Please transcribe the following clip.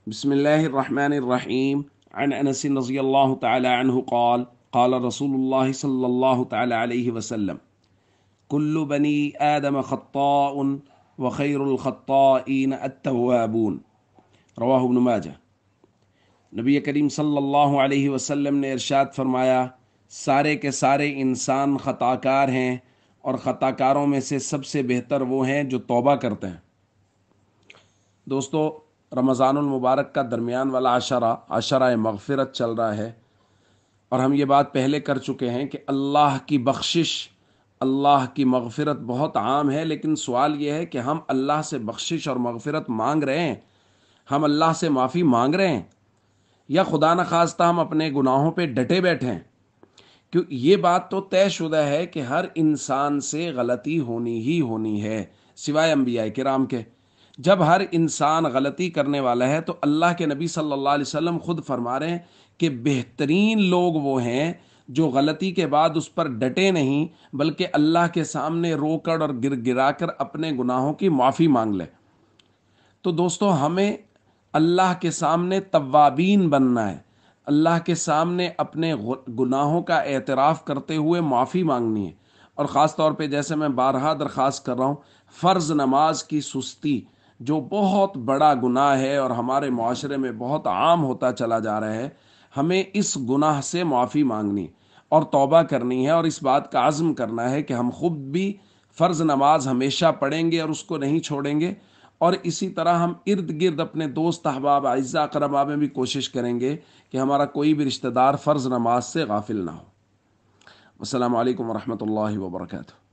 بسم الله الرحمن الرحيم. عن أنس رضي الله تعالى عنه قال قال رسول الله صلى الله تعالى عليه وسلم: كل بني آدم خطاء وخير الخطائين التوابون. رواہ ابن ماجہ۔ نبی کریم صلی اللہ علیہ وسلم نے ارشاد فرمایا، سارے کے سارے انسان خطا کار ہیں اور خطا کاروں میں سے سب سے بہتر وہ ہیں جو توبہ کرتے ہیں۔ دوستو، رمضان المبارک کا درمیان والا عشرہ مغفرت چل رہا ہے، اور ہم یہ بات پہلے کر چکے ہیں کہ اللہ کی بخشش، اللہ کی مغفرت بہت عام ہے، لیکن سوال یہ ہے کہ ہم اللہ سے بخشش اور مغفرت مانگ رہے ہیں، ہم اللہ سے معافی مانگ رہے ہیں، یا خدا نخواستہ ہم اپنے گناہوں پہ ڈٹے بیٹھے ہیں؟ کیوں یہ بات تو طے شدہ ہے کہ ہر انسان سے غلطی ہونی ہی ہونی ہے، سوائے انبیاء کرام کے۔ جب ہر انسان غلطی کرنے والا ہے تو اللہ کے نبی صلی اللہ علیہ وسلم خود فرما رہے ہیں کہ بہترین لوگ وہ ہیں جو غلطی کے بعد اس پر ڈٹے نہیں، بلکہ اللہ کے سامنے رو کر اور گر گرا کر اپنے گناہوں کی معافی مانگ لے۔ تو دوستو، ہمیں اللہ کے سامنے توابین بننا ہے، اللہ کے سامنے اپنے گناہوں کا اعتراف کرتے ہوئے معافی مانگنی ہے، اور خاص طور پہ جیسے میں بارہا درخواست کر رہا ہوں، فرض نماز کی سستی جو بہت بڑا گناہ ہے اور ہمارے معاشرے میں بہت عام ہوتا چلا جا رہا ہے، ہمیں اس گناہ سے معافی مانگنی اور توبہ کرنی ہے، اور اس بات کا عزم کرنا ہے کہ ہم خود بھی فرض نماز ہمیشہ پڑھیں گے اور اس کو نہیں چھوڑیں گے، اور اسی طرح ہم ارد گرد اپنے دوست احباب اعزاء اقرباء میں بھی کوشش کریں گے کہ ہمارا کوئی بھی رشتہ دار فرض نماز سے غافل نہ ہو۔ السلام علیکم ورحمۃ اللہ وبرکاتہ۔